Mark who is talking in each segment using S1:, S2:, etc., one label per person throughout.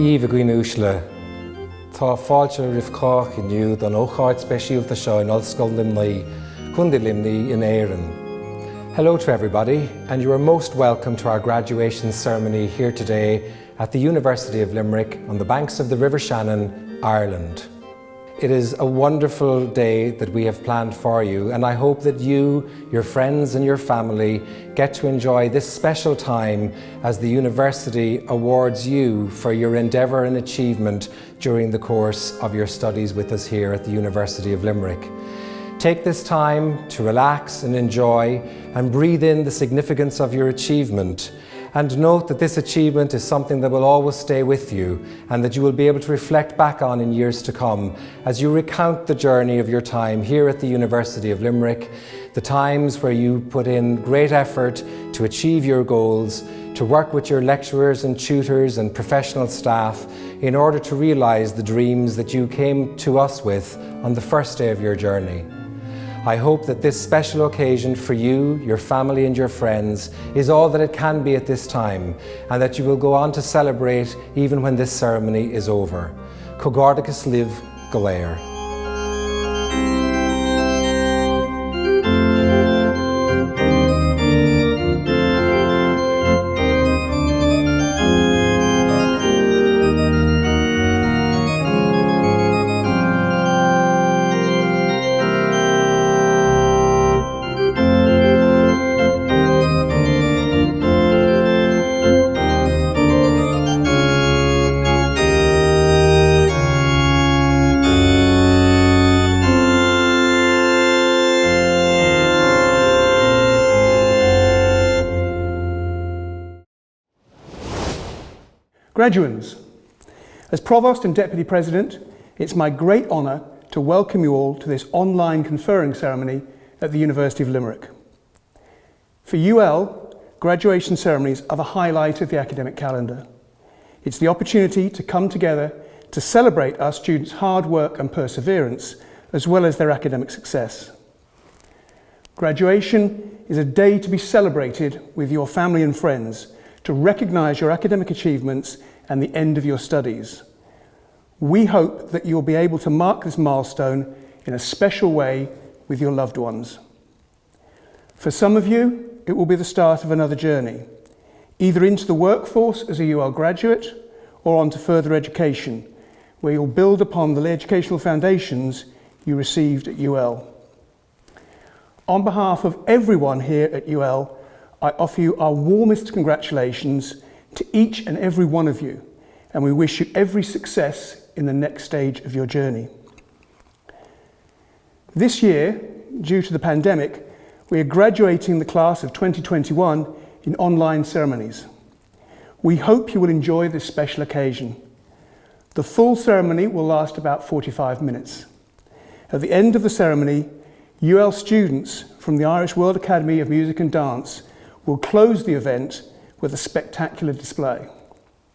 S1: Díomh a gcuinúisle, tá fáilte rith cách inniu don ócáid speisialta seo in Ollscoil Limnaí, Cúnda Limnaí in Éireann. Hello to everybody, and you are most welcome to our graduation ceremony here today at the University of Limerick on the banks of the River Shannon, Ireland. It is a wonderful day that we have planned for you, and I hope that you, your friends and your family get to enjoy this special time as the University awards you for your endeavour and achievement during the course of your studies with us here at the University of Limerick. Take this time to relax and enjoy and breathe in the significance of your achievement. And note that this achievement is something that will always stay with you and that you will be able to reflect back on in years to come as you recount the journey of your time here at the University of Limerick, the times where you put in great effort to achieve your goals, to work with your lecturers and tutors and professional staff in order to realise the dreams that you came to us with on the first day of your journey. I hope that this special occasion for you, your family and your friends is all that it can be at this time, and that you will go on to celebrate even when this ceremony is over. Cogardicus live Galair.
S2: Graduands, as Provost and Deputy President, it's my great honour to welcome you all to this online conferring ceremony at the University of Limerick. For UL, graduation ceremonies are the highlight of the academic calendar. It's the opportunity to come together to celebrate our students' hard work and perseverance, as well as their academic success. Graduation is a day to be celebrated with your family and friends, to recognise your academic achievements and the end of your studies. We hope that you'll be able to mark this milestone in a special way with your loved ones. For some of you, it will be the start of another journey, either into the workforce as a UL graduate or onto further education, where you'll build upon the educational foundations you received at UL. On behalf of everyone here at UL, I offer you our warmest congratulations to each and every one of you, and we wish you every success in the next stage of your journey. This year, due to the pandemic, we are graduating the class of 2021 in online ceremonies. We hope you will enjoy this special occasion. The full ceremony will last about 45 minutes. At the end of the ceremony, UL students from the Irish World Academy of Music and Dance will close the event with a spectacular display.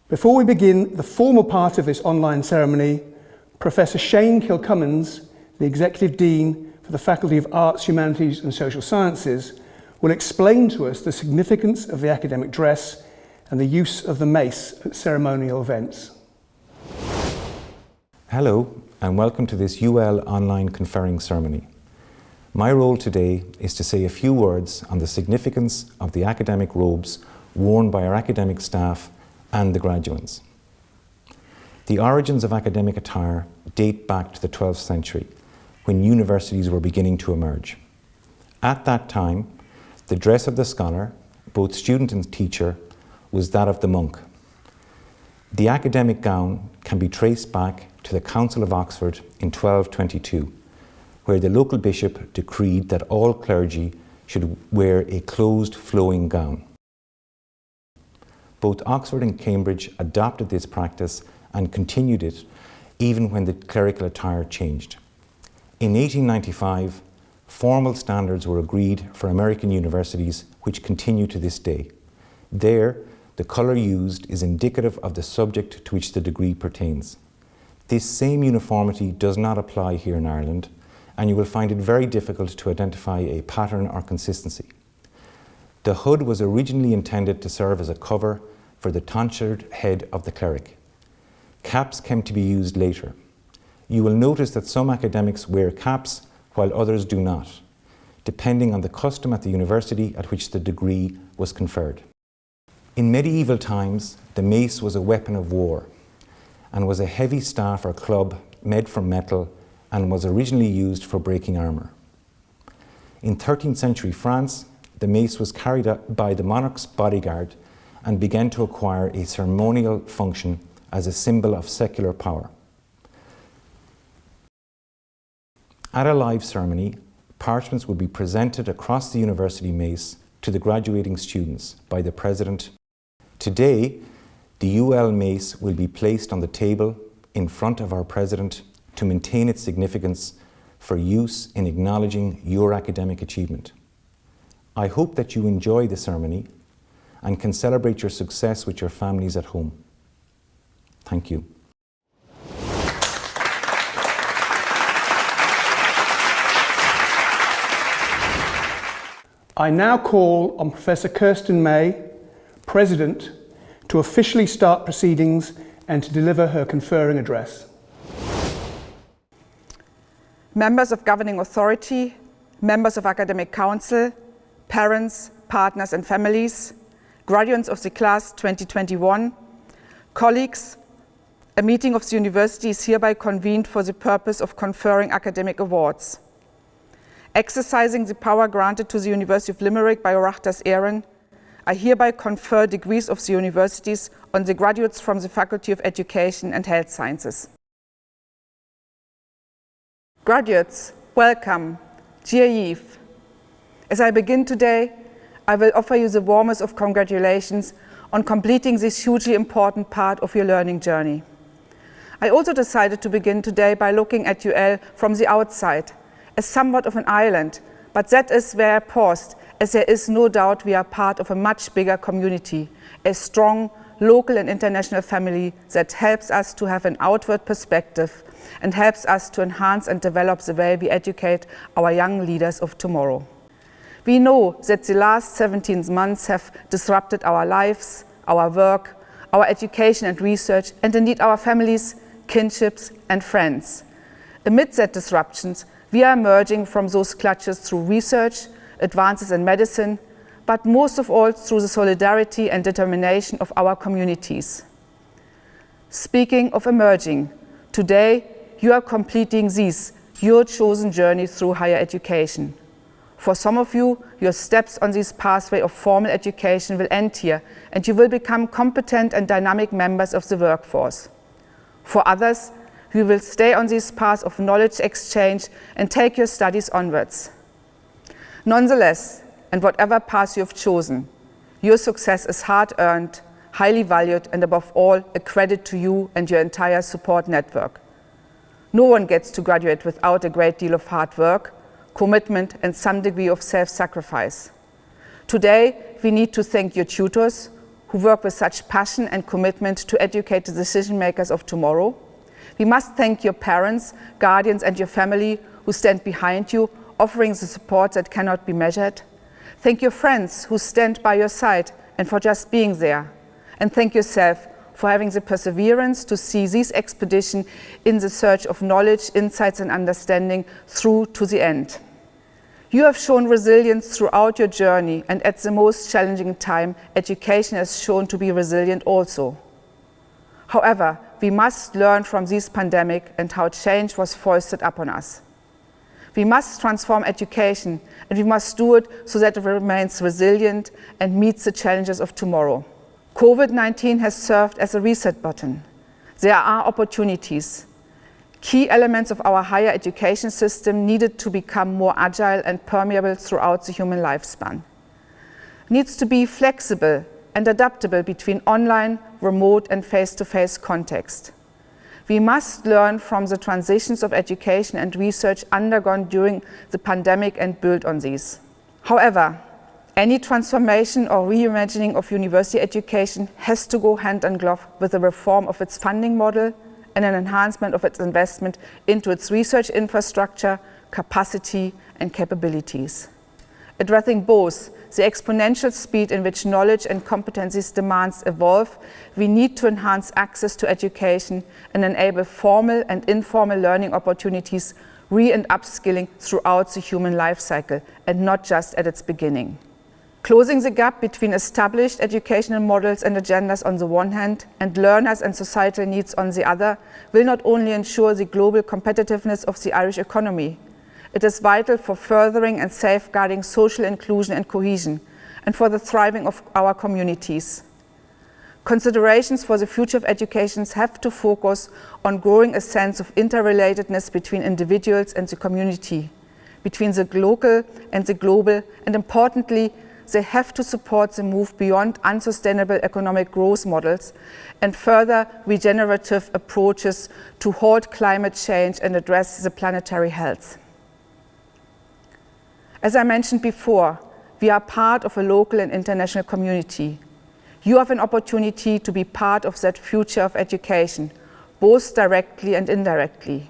S2: Before we begin the formal part of this online ceremony, Professor Shane Kilcummins, the Executive Dean for the Faculty of Arts, Humanities and Social Sciences, will explain to us the significance of the academic dress and the use of the mace at ceremonial events.
S3: Hello and welcome to this UL online conferring ceremony. My role today is to say a few words on the significance of the academic robes worn by our academic staff and the graduates. The origins of academic attire date back to the 12th century, when universities were beginning to emerge. At that time, the dress of the scholar, both student and teacher, was that of the monk. The academic gown can be traced back to the Council of Oxford in 1222, where the local bishop decreed that all clergy should wear a closed flowing gown. Both Oxford and Cambridge adopted this practice and continued it even when the clerical attire changed. In 1895, formal standards were agreed for American universities, which continue to this day. There, the colour used is indicative of the subject to which the degree pertains. This same uniformity does not apply here in Ireland, and you will find it very difficult to identify a pattern or consistency. The hood was originally intended to serve as a cover for the tonsured head of the cleric. Caps came to be used later. You will notice that some academics wear caps while others do not, depending on the custom at the university at which the degree was conferred. In medieval times, the mace was a weapon of war and was a heavy staff or club made from metal and was originally used for breaking armour. In 13th century France, the mace was carried out by the monarch's bodyguard and began to acquire a ceremonial function as a symbol of secular power. At a live ceremony, parchments would be presented across the university mace to the graduating students by the president. Today, the UL mace will be placed on the table in front of our president to maintain its significance for use in acknowledging your academic achievement. I hope that you enjoy the ceremony and can celebrate your success with your families at home. Thank you.
S2: I now call on Professor Kirsten May, President, to officially start proceedings and to deliver her conferring address.
S4: Members of governing authority, members of academic council, parents, partners and families, graduates of the class 2021, colleagues, a meeting of the university is hereby convened for the purpose of conferring academic awards. Exercising the power granted to the University of Limerick by Oireachtas Éireann, I hereby confer degrees of the universities on the graduates from the Faculty of Education and Health Sciences. Graduates, welcome, dear Yves. As I begin today, I will offer you the warmest of congratulations on completing this hugely important part of your learning journey. I also decided to begin today by looking at UL from the outside, as somewhat of an island, but that is where I paused, as there is no doubt we are part of a much bigger community, a strong local and international family that helps us to have an outward perspective and helps us to enhance and develop the way we educate our young leaders of tomorrow. We know that the last 17 months have disrupted our lives, our work, our education and research, and indeed our families, kinships and friends. Amid that disruptions, we are emerging from those clutches through research, advances in medicine, but most of all through the solidarity and determination of our communities. Speaking of emerging, today you are completing your chosen journey through higher education. For some of you, your steps on this pathway of formal education will end here, and you will become competent and dynamic members of the workforce. For others, you will stay on this path of knowledge exchange and take your studies onwards. Nonetheless, and whatever path you have chosen, your success is hard-earned, highly valued, and above all, a credit to you and your entire support network. No one gets to graduate without a great deal of hard work, commitment, and some degree of self-sacrifice. Today, we need to thank your tutors, who work with such passion and commitment to educate the decision makers of tomorrow. We must thank your parents, guardians, and your family who stand behind you, offering the support that cannot be measured. Thank your friends who stand by your side and for just being there. And thank yourself for having the perseverance to see this expedition in the search of knowledge, insights, and understanding through to the end. You have shown resilience throughout your journey, and at the most challenging time, education has shown to be resilient also. However, we must learn from this pandemic and how change was foisted upon us. We must transform education, and we must do it so that it remains resilient and meets the challenges of tomorrow. COVID-19 has served as a reset button. There are opportunities. Key elements of our higher education system needed to become more agile and permeable throughout the human lifespan. It needs to be flexible and adaptable between online, remote, and face-to-face context. We must learn from the transitions of education and research undergone during the pandemic and build on these. However, any transformation or reimagining of university education has to go hand in glove with the reform of its funding model and an enhancement of its investment into its research infrastructure, capacity, and capabilities. Addressing both the exponential speed in which knowledge and competencies demands evolve, we need to enhance access to education and enable formal and informal learning opportunities, re- and upskilling throughout the human life cycle and not just at its beginning. Closing the gap between established educational models and agendas on the one hand and learners and societal needs on the other will not only ensure the global competitiveness of the Irish economy, it is vital for furthering and safeguarding social inclusion and cohesion, and for the thriving of our communities. Considerations for the future of education have to focus on growing a sense of interrelatedness between individuals and the community, between the local and the global, and importantly, they have to support the move beyond unsustainable economic growth models and further regenerative approaches to halt climate change and address the planetary health. As I mentioned before, we are part of a local and international community. You have an opportunity to be part of that future of education, both directly and indirectly.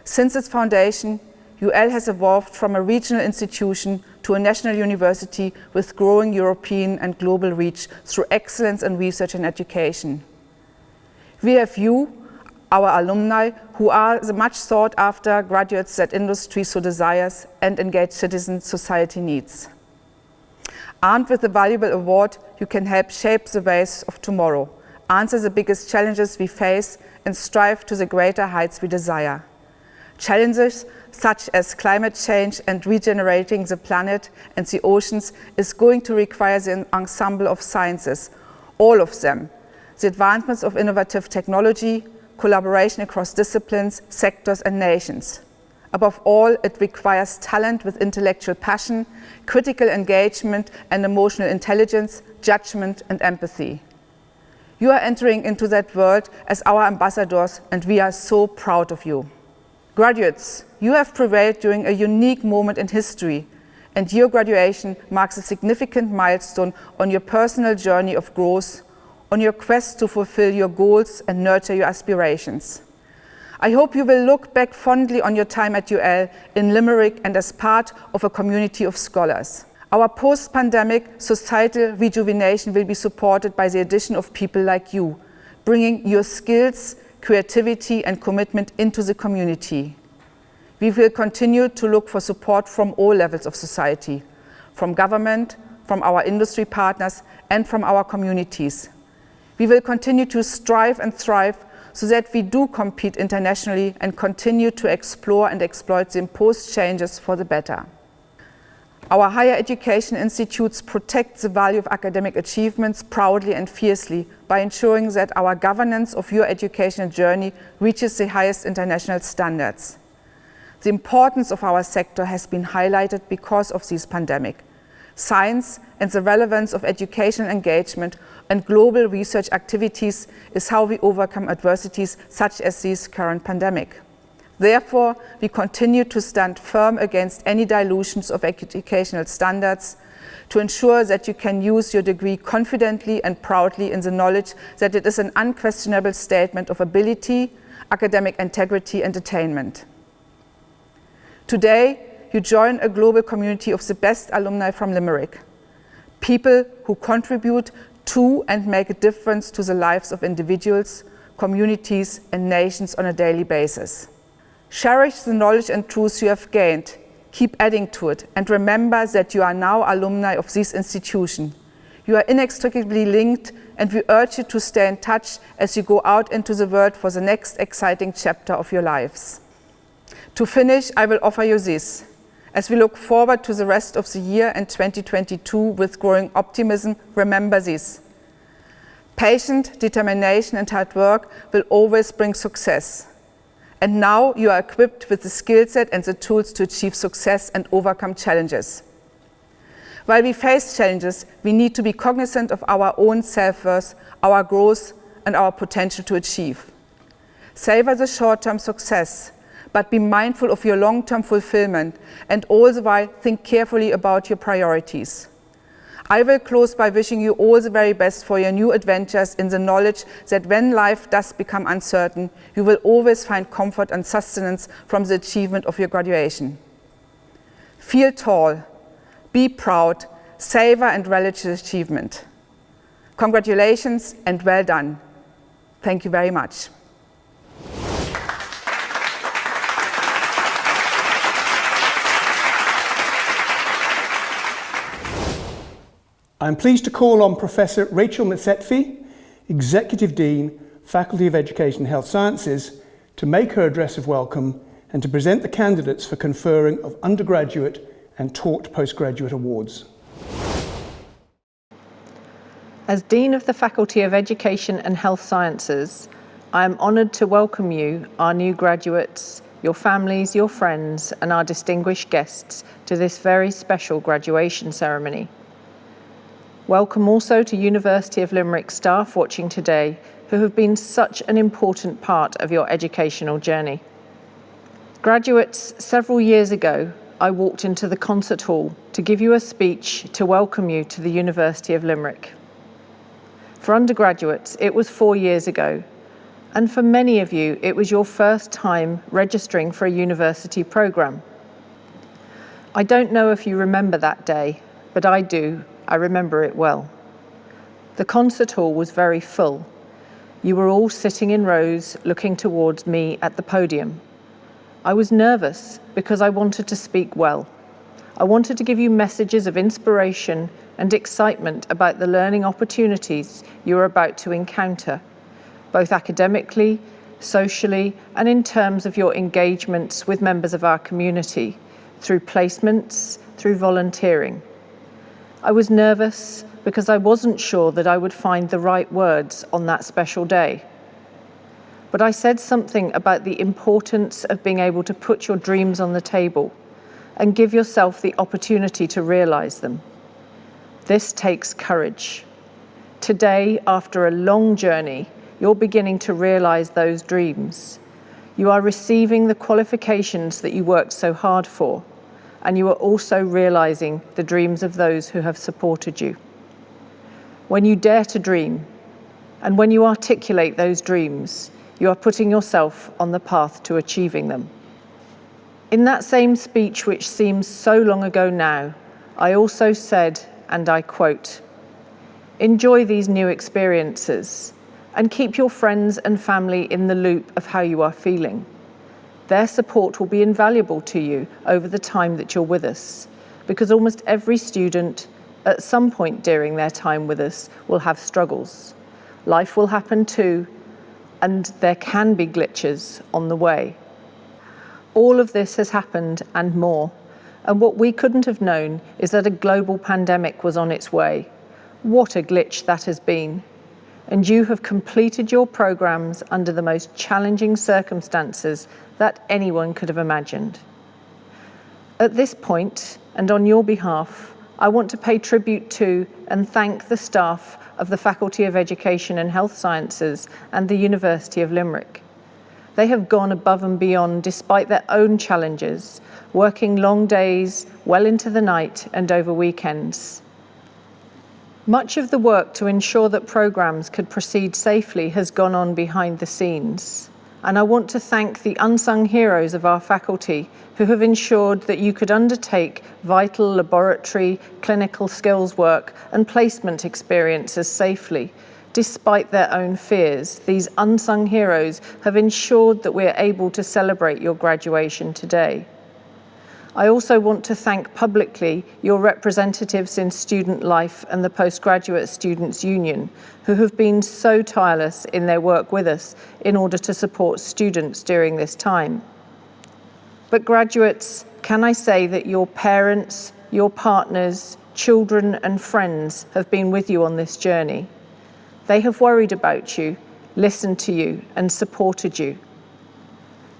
S4: Since its foundation, UL has evolved from a regional institution to a national university with growing European and global reach through excellence in research and education. We have you, our alumni, who are the much sought after graduates that industry so desires and engaged citizen society needs. Armed with the valuable award, you can help shape the ways of tomorrow, answer the biggest challenges we face, and strive to the greater heights we desire. Challenges such as climate change and regenerating the planet and the oceans is going to require the ensemble of sciences, all of them, the advancements of innovative technology, collaboration across disciplines, sectors and nations. Above all, it requires talent with intellectual passion, critical engagement and emotional intelligence, judgment and empathy. You are entering into that world as our ambassadors, and we are so proud of you. Graduates, you have prevailed during a unique moment in history, and your graduation marks a significant milestone on your personal journey of growth, on your quest to fulfill your goals and nurture your aspirations. I hope you will look back fondly on your time at UL in Limerick and as part of a community of scholars. Our post-pandemic societal rejuvenation will be supported by the addition of people like you, bringing your skills, creativity and commitment into the community. We will continue to look for support from all levels of society, from government, from our industry partners and from our communities. We will continue to strive and thrive so that we do compete internationally and continue to explore and exploit the imposed changes for the better. Our higher education institutes protect the value of academic achievements proudly and fiercely by ensuring that our governance of your educational journey reaches the highest international standards. The importance of our sector has been highlighted because of this pandemic. Science and the relevance of educational engagement and global research activities is how we overcome adversities such as this current pandemic. Therefore, we continue to stand firm against any dilutions of educational standards to ensure that you can use your degree confidently and proudly in the knowledge that it is an unquestionable statement of ability, academic integrity and attainment. Today, you join a global community of the best alumni from Limerick, people who contribute to and make a difference to the lives of individuals, communities and nations on a daily basis. Cherish the knowledge and truths you have gained, keep adding to it, and remember that you are now alumni of this institution. You are inextricably linked, and we urge you to stay in touch as you go out into the world for the next exciting chapter of your lives. To finish, I will offer you this. As we look forward to the rest of the year and 2022 with growing optimism, remember this. Patient, determination and hard work will always bring success. And now you are equipped with the skill set and the tools to achieve success and overcome challenges. While we face challenges, we need to be cognizant of our own self-worth, our growth and our potential to achieve. Savor the short-term success, but be mindful of your long-term fulfillment and all the while think carefully about your priorities. I will close by wishing you all the very best for your new adventures in the knowledge that when life does become uncertain, you will always find comfort and sustenance from the achievement of your graduation. Feel tall, be proud, savor and relish this achievement. Congratulations and well done. Thank you very much.
S2: I'm pleased to call on Professor Rachel Msetfi, Executive Dean, Faculty of Education and Health Sciences, to make her address of welcome and to present the candidates for conferring of undergraduate and taught postgraduate awards.
S5: As Dean of the Faculty of Education and Health Sciences, I am honoured to welcome you, our new graduates, your families, your friends, and our distinguished guests to this very special graduation ceremony. Welcome also to University of Limerick staff watching today who have been such an important part of your educational journey. Graduates, several years ago, I walked into the concert hall to give you a speech to welcome you to the University of Limerick. For undergraduates, it was 4 years ago, and for many of you, it was your first time registering for a university programme. I don't know if you remember that day, but I do. I remember it well. The concert hall was very full. You were all sitting in rows looking towards me at the podium. I was nervous because I wanted to speak well. I wanted to give you messages of inspiration and excitement about the learning opportunities you are about to encounter, both academically, socially, and in terms of your engagements with members of our community, through placements, through volunteering. I was nervous because I wasn't sure that I would find the right words on that special day. But I said something about the importance of being able to put your dreams on the table and give yourself the opportunity to realize them. This takes courage. Today, after a long journey, you're beginning to realize those dreams. You are receiving the qualifications that you worked so hard for, and you are also realizing the dreams of those who have supported you. When you dare to dream, and when you articulate those dreams, you are putting yourself on the path to achieving them. In that same speech, which seems so long ago now, I also said, and I quote, "Enjoy these new experiences and keep your friends and family in the loop of how you are feeling. Their support will be invaluable to you over the time that you're with us, because almost every student at some point during their time with us will have struggles. Life will happen too, and there can be glitches on the way. All of this has happened and more, and what we couldn't have known is that a global pandemic was on its way. What a glitch that has been. And you have completed your programs under the most challenging circumstances that anyone could have imagined. At this point, and on your behalf, I want to pay tribute to and thank the staff of the Faculty of Education and Health Sciences and the University of Limerick. They have gone above and beyond despite their own challenges, working long days, well into the night and over weekends. Much of the work to ensure that programs could proceed safely has gone on behind the scenes. And I want to thank the unsung heroes of our faculty who have ensured that you could undertake vital laboratory, clinical skills work and placement experiences safely. Despite their own fears, these unsung heroes have ensured that we are able to celebrate your graduation today. I also want to thank publicly your representatives in student life and the Postgraduate Students' Union, who have been so tireless in their work with us in order to support students during this time. But graduates, can I say that your parents, your partners, children and friends have been with you on this journey. They have worried about you, listened to you and supported you.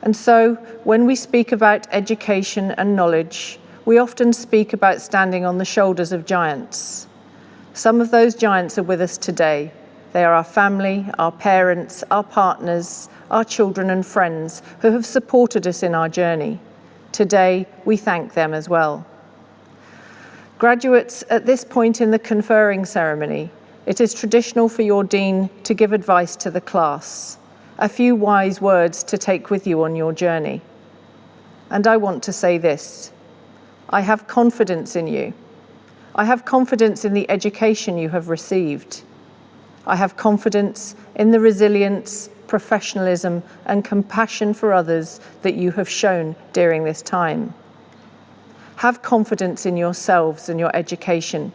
S5: And so, when we speak about education and knowledge, we often speak about standing on the shoulders of giants. Some of those giants are with us today. They are our family, our parents, our partners, our children and friends who have supported us in our journey. Today, we thank them as well. Graduates, at this point in the conferring ceremony, it is traditional for your dean to give advice to the class. A few wise words to take with you on your journey. And I want to say this: I have confidence in you. I have confidence in the education you have received. I have confidence in the resilience, professionalism, and compassion for others that you have shown during this time. Have confidence in yourselves and your education.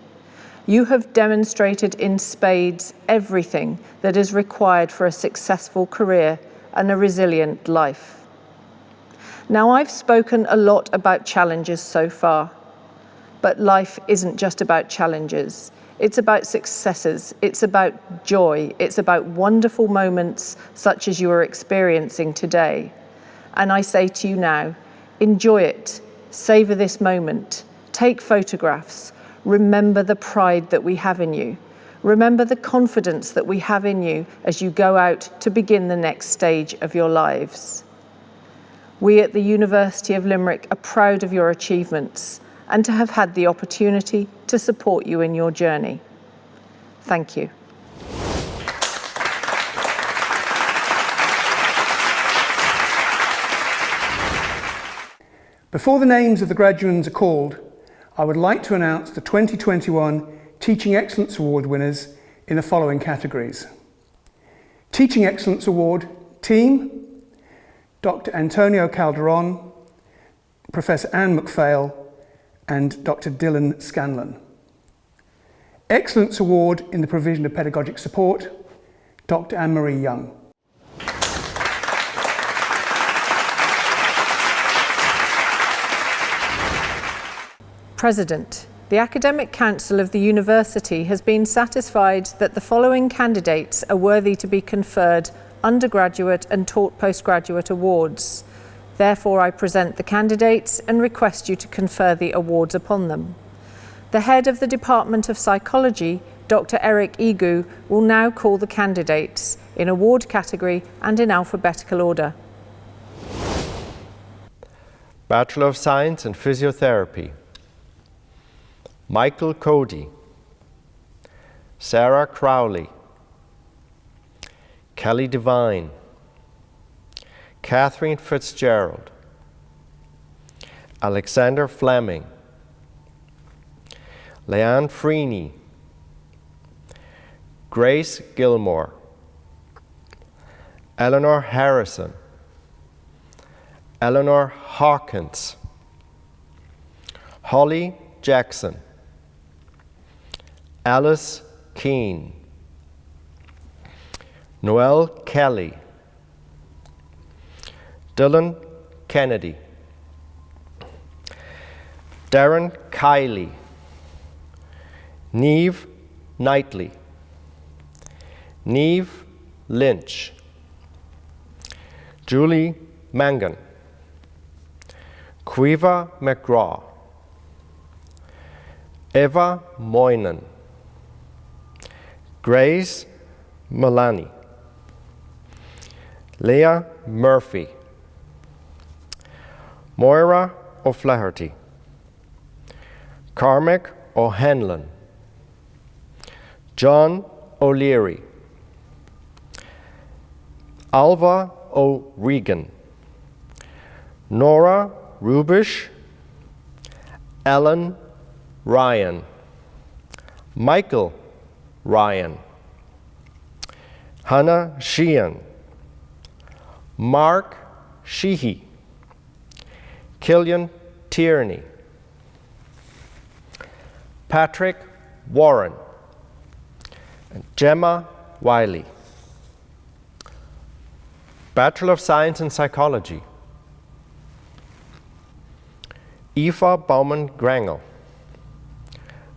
S5: You have demonstrated in spades everything that is required for a successful career and a resilient life. Now, I've spoken a lot about challenges so far, but life isn't just about challenges. It's about successes, it's about joy, it's about wonderful moments such as you are experiencing today. And I say to you now, enjoy it, savor this moment, take photographs, remember the pride that we have in you. Remember the confidence that we have in you as you go out to begin the next stage of your lives. We at the University of Limerick are proud of your achievements and to have had the opportunity to support you in your journey. Thank you.
S2: Before the names of the graduands are called, I would like to announce the 2021 Teaching Excellence Award winners in the following categories. Teaching Excellence Award Team, Dr. Antonio Calderon, Professor Anne McPhail, and Dr. Dylan Scanlon. Excellence Award in the provision of pedagogic support, Dr. Anne-Marie Young.
S5: President, the Academic Council of the University has been satisfied that the following candidates are worthy to be conferred undergraduate and taught postgraduate awards. Therefore, I present the candidates and request you to confer the awards upon them. The head of the Department of Psychology, Dr. Eric Igu, will now call the candidates in award category and in alphabetical order.
S6: Bachelor of Science in Physiotherapy, Michael Cody, Sarah Crowley, Kelly Devine, Catherine Fitzgerald, Alexander Fleming, Leanne Freeney, Grace Gilmore, Eleanor Harrison, Eleanor Hawkins, Holly Jackson, Alice Keane, Noel Kelly, Dylan Kennedy, Darren Kiley, Neve Knightley, Neve Lynch, Julie Mangan, Quiva McGraw, Eva Moynan, Grace Mulani, Leah Murphy, Moira O'Flaherty, Cormac O'Hanlon, John O'Leary, Alva O'Regan, Nora Rubish, Ellen Ryan, Michael Ryan, Hannah Sheehan, Mark Sheehy, Killian Tierney, Patrick Warren, and Gemma Wiley. Bachelor of Science in Psychology, Aoife Bauman-Grangel,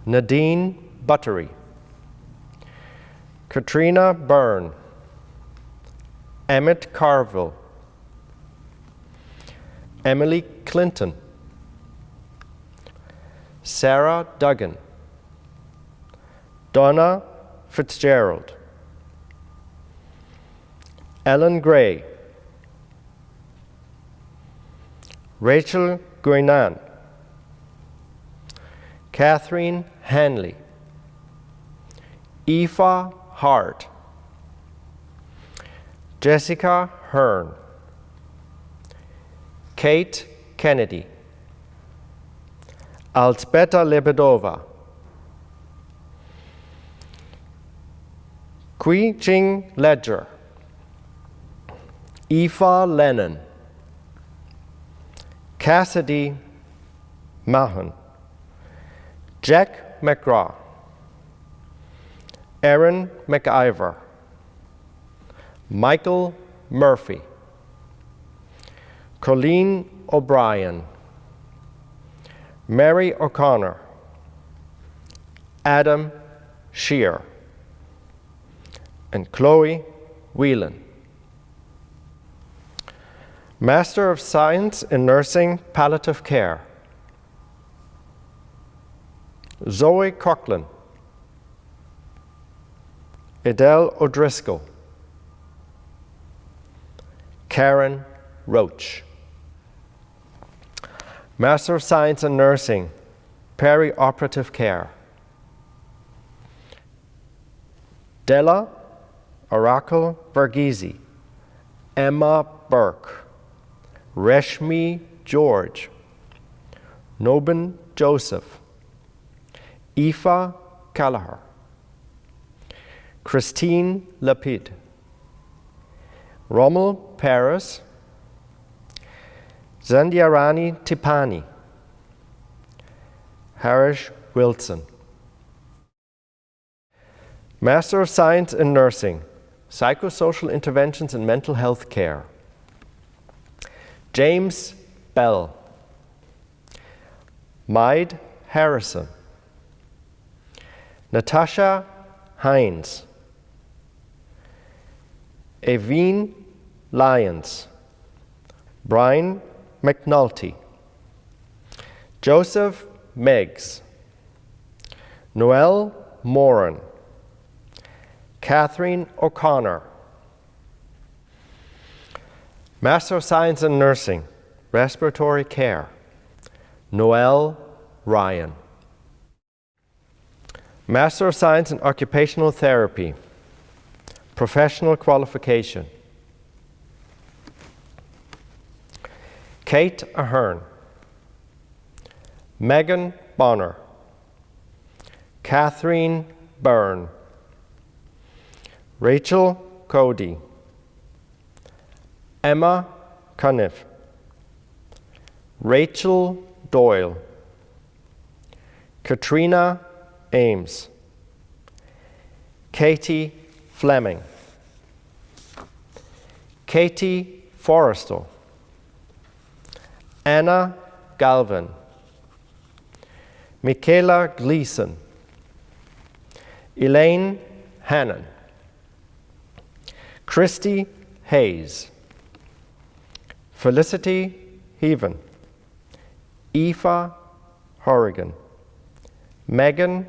S6: Nadine Buttery, Katrina Byrne, Emmett Carville, Emily Clinton, Sarah Duggan, Donna Fitzgerald, Ellen Gray, Rachel Guinan, Catherine Hanley, Aoife Hart, Jessica Hearn, Kate Kennedy, Alzbeta Lebedova, Qui Ching Ledger, Aoife Lennon, Cassidy Mahon, Jack McGraw, Aaron McIver, Michael Murphy, Colleen O'Brien, Mary O'Connor, Adam Shear, and Chloe Whelan. Master of Science in Nursing, Palliative Care, Zoe Coughlin, Adele O'Driscoll, Karen Roach. Master of Science in Nursing, Peri-Operative Care, Della Oracle Verghese, Emma Burke, Reshmi George, Nobin Joseph, Aoife Callagher, Christine Lapid, Rommel Paris, Zandiarani Tipani, Harish Wilson. Master of Science in Nursing, Psychosocial Interventions in Mental Health Care, James Bell, Maid Harrison, Natasha Hines, Evine Lyons, Brian McNulty, Joseph Meggs, Noel Moran, Catherine O'Connor. Master of Science in Nursing, Respiratory Care, Noel Ryan. Master of Science in Occupational Therapy, Professional Qualification, Kate Ahern, Megan Bonner, Catherine Byrne, Rachel Cody, Emma Cuniff, Rachel Doyle, Katrina Ames, Katie Fleming, Katie Forrestal, Anna Galvin, Michaela Gleason, Elaine Hannon, Christy Hayes, Felicity Heaven, Aoife Horrigan, Megan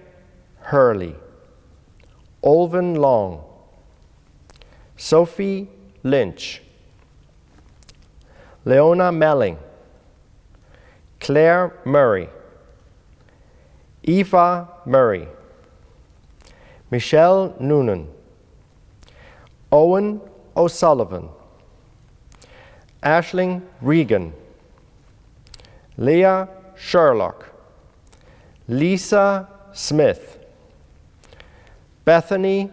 S6: Hurley, Olvin Long, Sophie Lynch, Leona Melling, Claire Murray, Eva Murray, Michelle Noonan, Owen O'Sullivan, Aisling Regan, Leah Sherlock, Lisa Smith, Bethany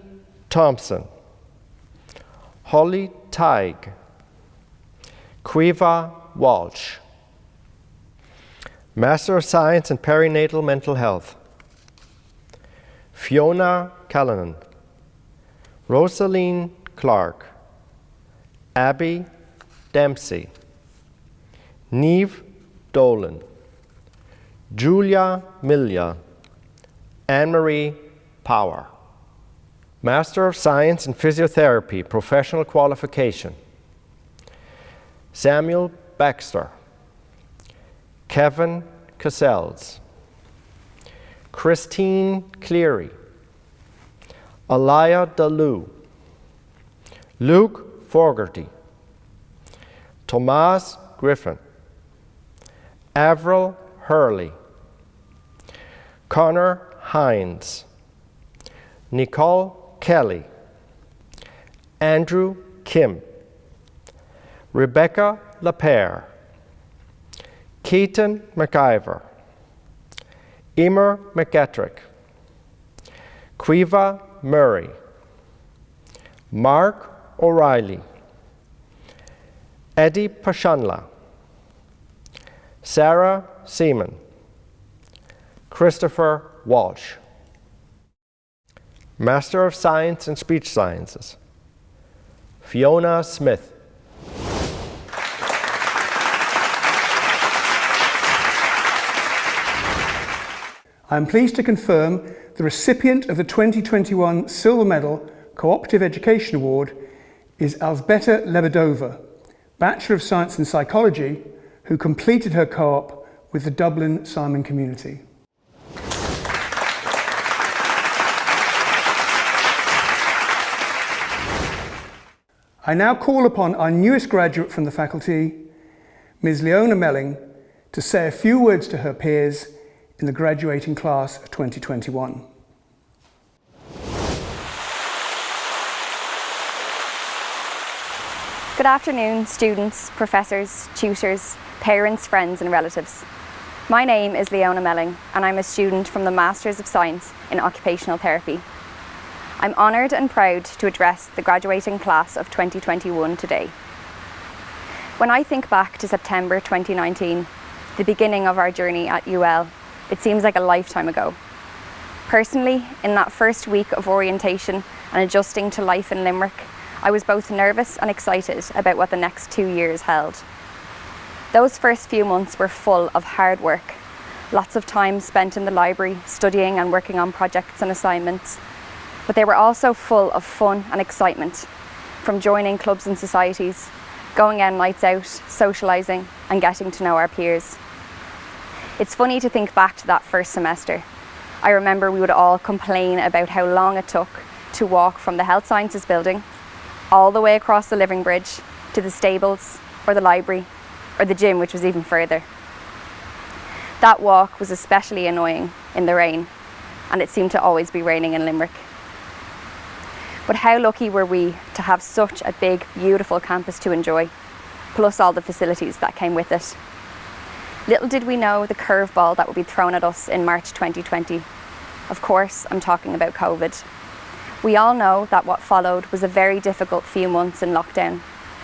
S6: Thompson, Holly Teig, Quiva Walsh. Master of Science in Perinatal Mental Health, Fiona Callanan, Rosaline Clark, Abby Dempsey, Neve Dolan, Julia Millia, Anne-Marie Power. Master of Science in Physiotherapy, Professional Qualification, Samuel Baxter, Kevin Cassells, Christine Cleary, Alaya Dalu, Luke Fogarty, Tomas Griffin, Avril Hurley, Connor Hines, Nicole Kelly, Andrew Kim, Rebecca Lapere, Keaton McIver, Emer McGettrick, Quiva Murray, Mark O'Reilly, Eddie Pashanla, Sarah Seaman, Christopher Walsh. Master of Science in Speech Sciences, Fiona Smith.
S2: I am pleased to confirm the recipient of the 2021 Silver Medal Cooperative Education Award is Alzbeta Lebedova, Bachelor of Science in Psychology, who completed her co-op with the Dublin Simon community. I now call upon our newest graduate from the faculty, Ms. Leona Melling, to say a few words to her peers in the graduating class of 2021.
S7: Good afternoon, students, professors, tutors, parents, friends and relatives. My name is Leona Melling and I'm a student from the Masters of Science in Occupational Therapy. I'm honoured and proud to address the graduating class of 2021 today. When I think back to September 2019, the beginning of our journey at UL, it seems like a lifetime ago. Personally, in that first week of orientation and adjusting to life in Limerick, I was both nervous and excited about what the next 2 years held. Those first few months were full of hard work, lots of time spent in the library studying and working on projects and assignments, but they were also full of fun and excitement, from joining clubs and societies, going on nights out, socialising and getting to know our peers. It's funny to think back to that first semester. I remember we would all complain about how long it took to walk from the Health Sciences building all the way across the Living Bridge to the stables or the library or the gym, which was even further. That walk was especially annoying in the rain, and it seemed to always be raining in Limerick. But how lucky were we to have such a big, beautiful campus to enjoy, plus all the facilities that came with it. Little did we know the curveball that would be thrown at us in March 2020. Of course, I'm talking about COVID. We all know that what followed was a very difficult few months in lockdown,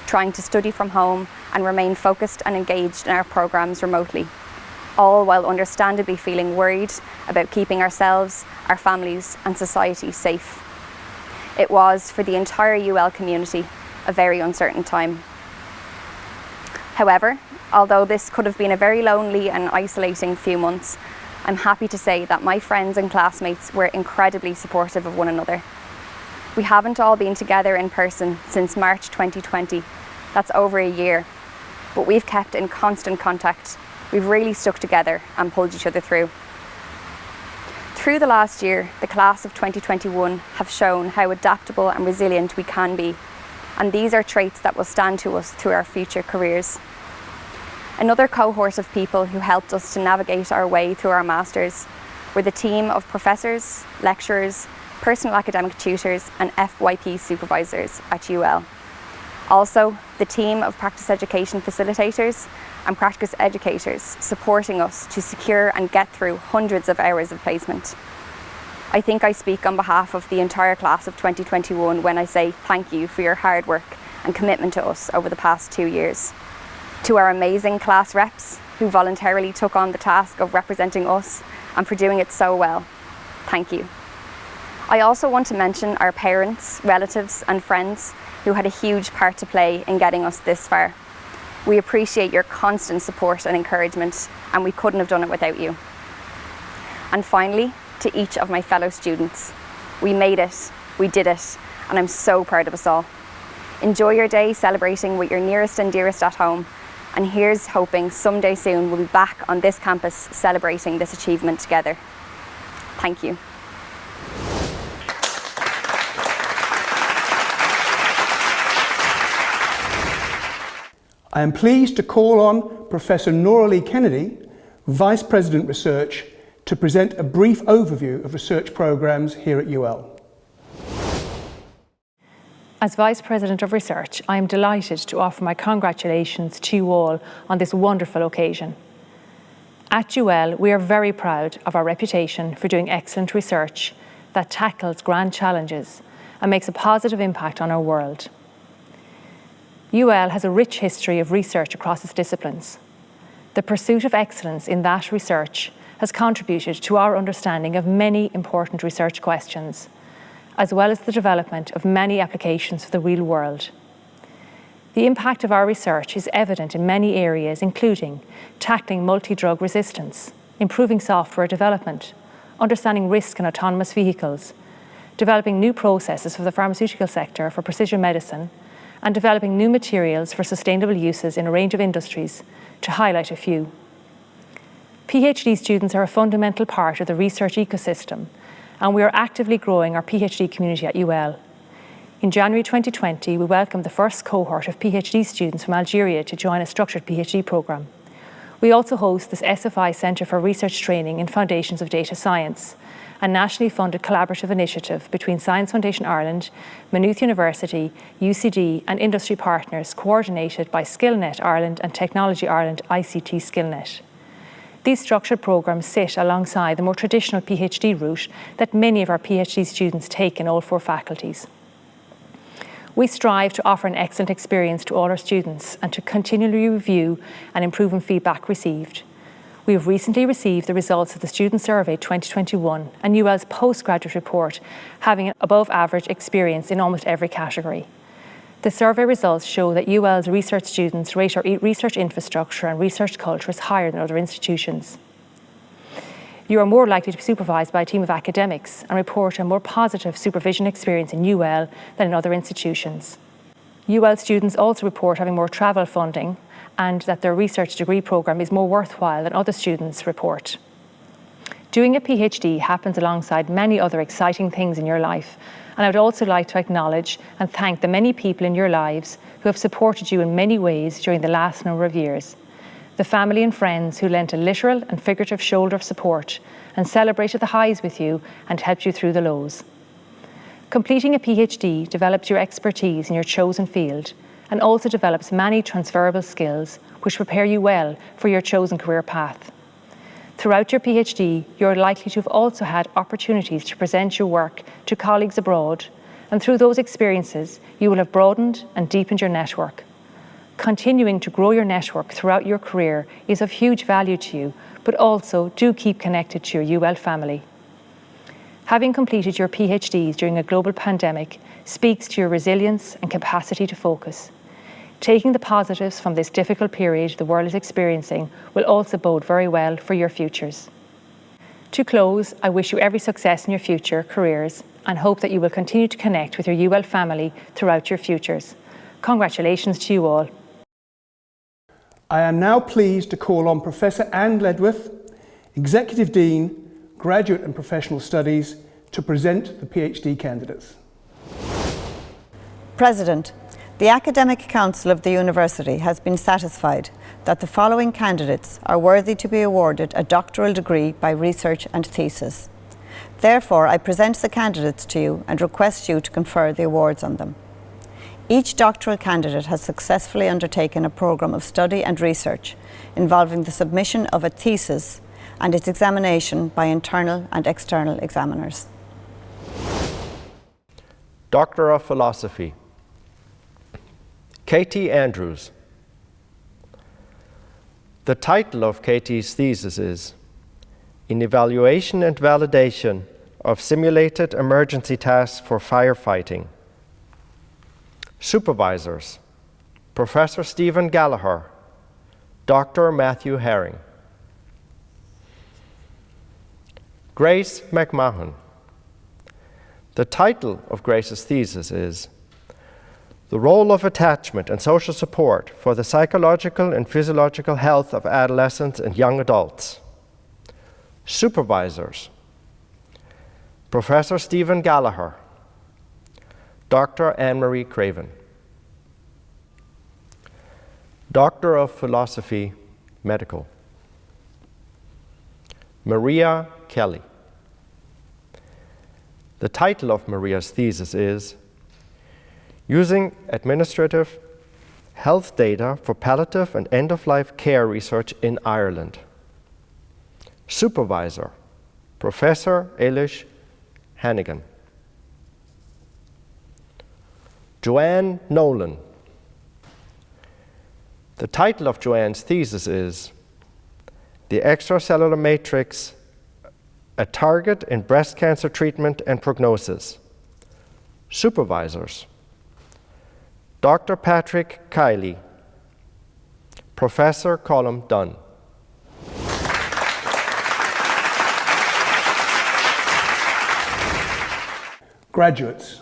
S7: trying to study from home and remain focused and engaged in our programmes remotely, all while understandably feeling worried about keeping ourselves, our families and society safe. It was, for the entire UL community, a very uncertain time. However, although this could have been a very lonely and isolating few months, I'm happy to say that my friends and classmates were incredibly supportive of one another. We haven't all been together in person since March 2020. That's over a year, but we've kept in constant contact. We've really stuck together and pulled each other through. Through the last year, the class of 2021 have shown how adaptable and resilient we can be, and these are traits that will stand to us through our future careers. Another cohort of people who helped us to navigate our way through our masters were the team of professors, lecturers, personal academic tutors and FYP supervisors at UL. Also, the team of practice education facilitators and practice educators supporting us to secure and get through hundreds of hours of placement. I think I speak on behalf of the entire class of 2021 when I say thank you for your hard work and commitment to us over the past 2 years. To our amazing class reps who voluntarily took on the task of representing us and for doing it so well, thank you. I also want to mention our parents, relatives and friends who had a huge part to play in getting us this far. We appreciate your constant support and encouragement, and we couldn't have done it without you. And finally, to each of my fellow students, we made it, we did it, and I'm so proud of us all. Enjoy your day celebrating with your nearest and dearest at home, and here's hoping someday soon we'll be back on this campus celebrating this achievement together. Thank you.
S2: I am pleased to call on Professor Nora Lee Kennedy, Vice President Research, to present a brief overview of research programmes here at UL.
S5: As Vice President of Research, I am delighted to offer my congratulations to you all on this wonderful occasion. At UL, we are very proud of our reputation for doing excellent research that tackles grand challenges and makes a positive impact on our world. UL has a rich history of research across its disciplines. The pursuit of excellence in that research has contributed to our understanding of many important research questions, as well as the development of many applications for the real world. The impact of our research is evident in many areas, including tackling multi-drug resistance, improving software development, understanding risk in autonomous vehicles, developing new processes for the pharmaceutical sector for precision medicine, and developing new materials for sustainable uses in a range of industries, to highlight a few. PhD students are a fundamental part of the research ecosystem, and we are actively growing our PhD community at UL. In January 2020, we welcomed the first cohort of PhD students from Algeria to join a structured PhD programme. We also host this SFI Centre for Research Training in Foundations of Data Science, a nationally funded collaborative initiative between Science Foundation Ireland, Maynooth University, UCD and industry partners, coordinated by SkillNet Ireland and Technology Ireland ICT SkillNet. These structured programmes sit alongside the more traditional PhD route that many of our PhD students take in all 4 faculties. We strive to offer an excellent experience to all our students and to continually review and improve on feedback received. We have recently received the results of the Student Survey 2021 and UL's postgraduate report, having an above average experience in almost every category. The survey results show that UL's research students rate our research infrastructure and research culture as higher than other institutions. You are more likely to be supervised by a team of academics and report a more positive supervision experience in UL than in other institutions. UL students also report having more travel funding and that their research degree programme is more worthwhile than other students report. Doing a PhD happens alongside many other exciting things in your life, and I would also like to acknowledge and thank the many people in your lives who have supported you in many ways during the last number of years. The family and friends who lent a literal and figurative shoulder of support and celebrated the highs with you and helped you through the lows. Completing a PhD develops your expertise in your chosen field and also develops many transferable skills which prepare you well for your chosen career path. Throughout your PhD, you are likely to have also had opportunities to present your work to colleagues abroad, and through those experiences, you will have broadened and deepened your network. Continuing to grow your network throughout your career is of huge value to you, but also do keep connected to your UL family. Having completed your PhDs during a global pandemic speaks to your resilience and capacity to focus. Taking the positives from this difficult period the world is experiencing will also bode very well for your futures. To close, I wish you every success in your future careers and hope that you will continue to connect with your UL family throughout your futures. Congratulations to you all.
S2: I am now pleased to call on Professor Anne Ledworth, Executive Dean, Graduate and Professional Studies, to present the PhD candidates.
S8: President, the Academic Council of the University has been satisfied that the following candidates are worthy to be awarded a doctoral degree by research and thesis. Therefore, I present the candidates to you and request you to confer the awards on them. Each doctoral candidate has successfully undertaken a programme of study and research involving the submission of a thesis and its examination by internal and external examiners.
S6: Doctor of Philosophy, Katie Andrews. The title of Katie's thesis is "An Evaluation and Validation of Simulated Emergency Tasks for Firefighting." Supervisors, Professor Stephen Gallagher, Dr. Matthew Herring. Grace McMahon. The title of Grace's thesis is "The Role of Attachment and Social Support for the Psychological and Physiological Health of Adolescents and Young Adults." Supervisors, Professor Stephen Gallagher, Dr. Anne-Marie Craven. Doctor of Philosophy, Medical, Maria Kelly. The title of Maria's thesis is "Using Administrative Health Data for Palliative and End-of-Life Care Research in Ireland." Supervisor, Professor Eilish Hannigan. Joanne Nolan. The title of Joanne's thesis is The Extracellular Matrix, a Target in Breast Cancer Treatment and Prognosis. Supervisors: Dr. Patrick Kiley, Professor Colm Dunn.
S2: Graduates,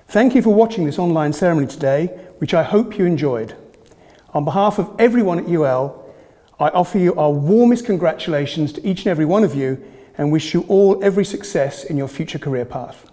S2: thank you for watching this online ceremony today, which I hope you enjoyed. On behalf of everyone at UL, I offer you our warmest congratulations to each and every one of you and wish you all every success in your future career path.